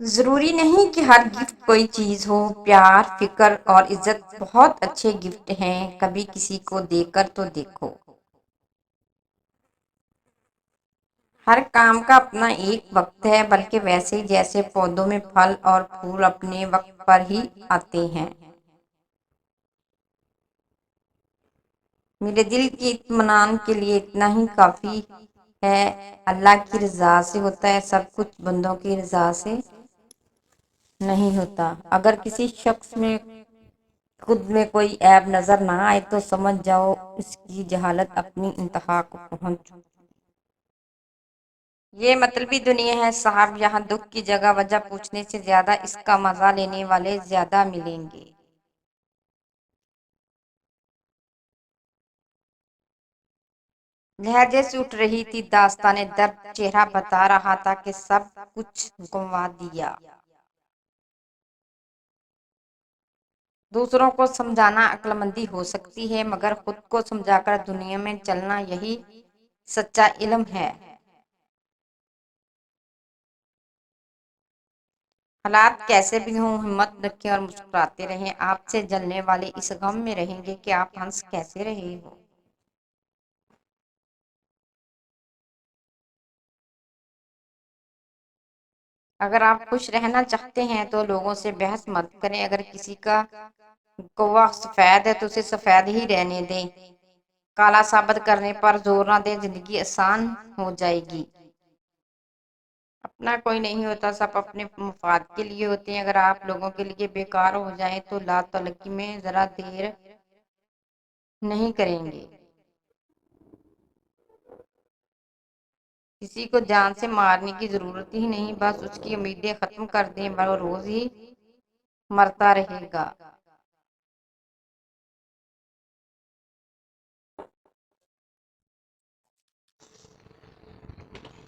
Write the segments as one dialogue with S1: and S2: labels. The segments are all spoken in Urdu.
S1: ضروری نہیں کہ ہر گفٹ کوئی چیز ہو۔ پیار، فکر اور عزت بہت اچھے گفٹ ہیں۔ کبھی کسی کو دے کر تو دیکھو۔ ہر کام کا اپنا ایک وقت ہے، بلکہ ویسے ہی جیسے پودوں میں پھل اور پھول اپنے وقت پر ہی آتے ہیں۔ میرے دل کے اطمینان کے لیے اتنا ہی کافی ہے۔ اللہ کی رضا سے ہوتا ہے سب کچھ، بندوں کی رضا سے نہیں ہوتا۔ اگر کسی شخص میں خود میں کوئی عیب نظر نہ آئے تو سمجھ جاؤ اس کی جہالت اپنی انتہا کو پہنچ چکی۔ یہ مطلبی دنیا ہے صاحب، یہاں دکھ کی جگہ وجہ پوچھنے سے زیادہ اس کا مزہ لینے والے زیادہ ملیں گے۔ لہجے سے اٹھ رہی تھی داستان درد، چہرہ بتا رہا تھا کہ سب کچھ گنوا دیا۔ دوسروں کو سمجھانا عقل مندی ہو سکتی ہے، مگر خود کو سمجھا کر دنیا میں چلنا یہی سچا علم ہے۔ حالات کیسے بھی ہوں ہمت رکھیں اور مسکراتے رہیں۔ آپ سے جلنے والے اس غم میں رہیں گے کہ آپ ہنس کیسے رہے ہو۔ اگر آپ خوش رہنا چاہتے ہیں تو لوگوں سے بحث مت کریں۔ اگر کسی کا کوہ سفید ہے تو اسے سفید ہی رہنے دیں۔ کالا ثابت کرنے پر زور نہ دیں، زندگی آسان ہو جائے گی۔ اپنا کوئی نہیں ہوتا، سب اپنے مفاد کے لیے ہوتے ہیں۔ اگر آپ لوگوں کے لیے بیکار ہو جائیں تو لا تعلقی میں ذرا دیر نہیں کریں گے۔ کسی کو جان سے مارنے کی ضرورت ہی نہیں، بس اس کی امیدیں ختم کر دیں، وہ روز ہی مرتا رہے گا۔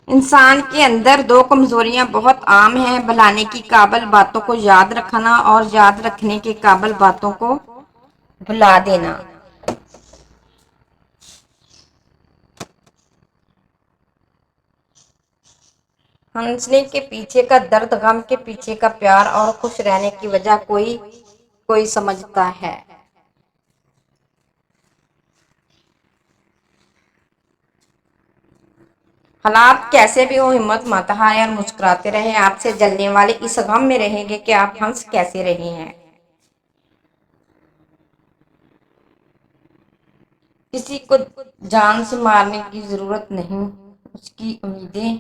S1: انسان کے اندر دو کمزوریاں بہت عام ہیں، بھلانے کی قابل باتوں کو یاد رکھنا اور یاد رکھنے کے قابل باتوں کو بھلا دینا۔ ہنسنے کے پیچھے کا درد، غم کے پیچھے کا پیار اور خوش رہنے کی وجہ کوئی کوئی سمجھتا ہے۔ حالات کیسے بھی ہوں ہمت مت ہاریں اور مسکراتے رہیں۔ آپ سے جلنے والے اس غم میں رہیں گے کہ آپ ہنس کیسے رہے ہیں۔ کسی کو جان سے مارنے کی ضرورت نہیں، اس کی امیدیں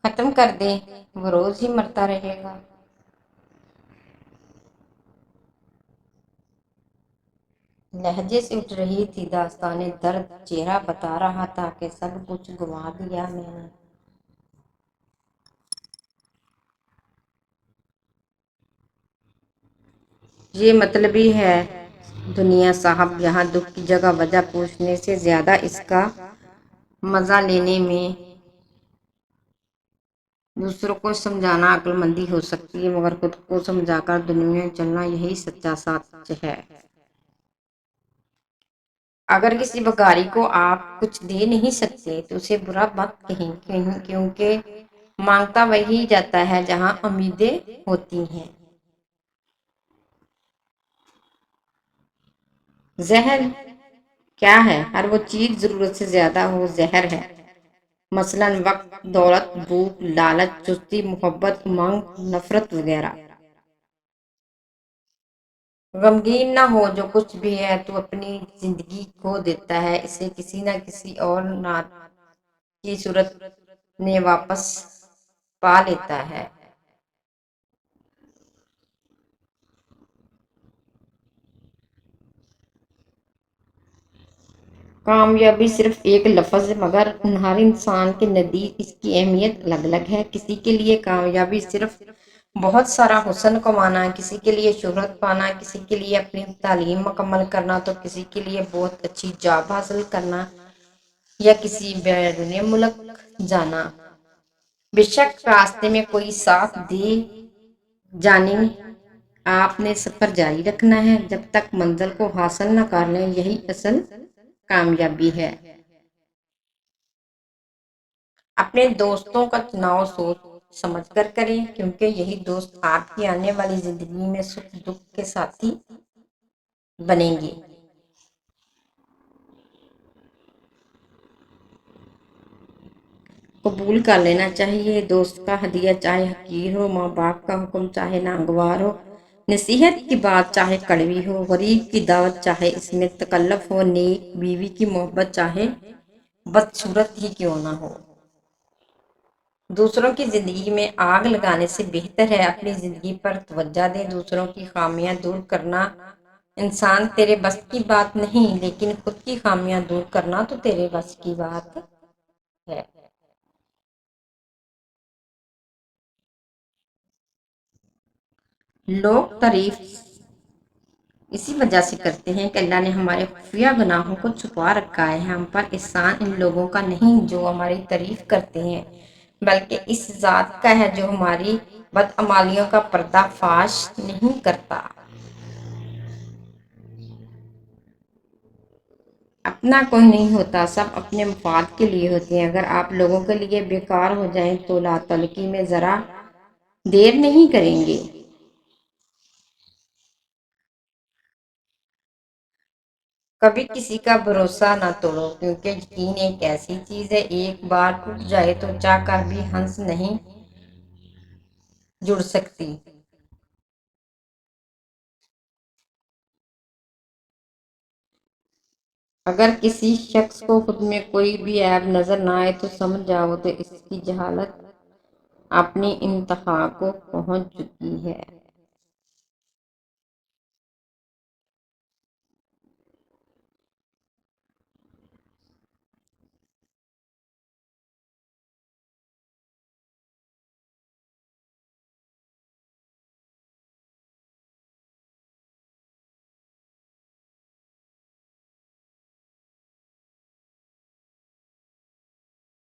S1: ختم کر دیں، وہ روز ہی مرتا رہے گا۔ لہجے سے اٹھ رہی تھی داستان درد، چہرہ بتا رہا تھا کہ سب کچھ گنوا دیا میں نے۔ یہ مطلبی ہے دنیا صاحب، یہاں دکھ کی جگہ وجہ پوچھنے سے زیادہ اس کا مزہ لینے میں دوسروں کو سمجھانا عقل مندی ہو سکتی ہے، مگر خود کو سمجھا کر دنیا میں چلنا یہی سچا سچ ہے۔ اگر کسی بھکاری کو آپ کچھ دے نہیں سکتے تو اسے برا مت کہیں، کیونکہ مانگتا وہی جاتا ہے جہاں امیدیں ہوتی ہیں۔ زہر کیا ہے؟ ہر وہ چیز ضرورت سے زیادہ ہو زہر ہے، مثلاً وقت، دولت، بھوک، لالچ، چستی، محبت، امنگ، نفرت وغیرہ۔ غمگین نہ ہو، جو کچھ بھی ہے تو اپنی زندگی کھو دیتا ہے، اسے کسی نہ کسی اور نعمت کی صورت میں واپس پا لیتا ہے۔ کامیابی صرف ایک لفظ ہے، مگر ہر انسان کے نزدیک اس کی اہمیت الگ الگ ہے۔ کسی کے لیے کامیابی صرف بہت سارا حسن کمانا، کسی کے لیے شہرت پانا، کسی کے لیے اپنی تعلیم مکمل کرنا، تو کسی کے لیے بہت اچھی جاب حاصل کرنا یا کسی بیرون ملک جانا۔ بے شک راستے میں کوئی ساتھ دے، جانے آپ نے سفر جاری رکھنا ہے جب تک منزل کو حاصل نہ کر لیں، یہی اصل کامیابی ہے۔ اپنے دوستوں کا چناؤ سوچ سمجھ کر کریں، کیونکہ یہی دوست آپ کی آنے والی زندگی میں سکھ دکھ کے ساتھی بنیں گے۔ قبول کر لینا چاہیے دوست کا ہدیہ، چاہے حقیر ہو، ماں باپ کا حکم چاہے ناگوار ہو، نصیحت کی بات چاہے کڑوی ہو، غریب کی دعوت چاہے اس میں تکلف ہو، نیک بیوی کی محبت چاہے بدصورت ہی کیوں نہ ہو۔ دوسروں کی زندگی میں آگ لگانے سے بہتر ہے اپنی زندگی پر توجہ دیں۔ دوسروں کی خامیاں دور کرنا انسان تیرے بس کی بات نہیں، لیکن خود کی خامیاں دور کرنا تو تیرے بس کی بات ہے۔ لوگ تعریف اسی وجہ سے کرتے ہیں کہ اللہ نے ہمارے خفیہ گناہوں کو چھپا رکھا ہے۔ ہم پر احسان ان لوگوں کا نہیں جو ہماری تعریف کرتے ہیں، بلکہ اس ذات کا ہے جو ہماری بدعمالیوں کا پردہ فاش نہیں کرتا۔ اپنا کوئی نہیں ہوتا، سب اپنے مفاد کے لیے ہوتے ہیں۔ اگر آپ لوگوں کے لیے بیکار ہو جائیں تو لا تعلقی میں ذرا دیر نہیں کریں گے۔ کبھی کسی کا بھروسہ نہ توڑو، کیونکہ یقین ایک ایسی چیز ہے ایک بار ٹوٹ جائے تو چاہ کر بھی ہنس نہیں جڑ سکتی۔ اگر کسی شخص کو خود میں کوئی بھی عیب نظر نہ آئے تو سمجھ جاؤ تو اس کی جہالت اپنی انتہا کو پہنچ چکی ہے۔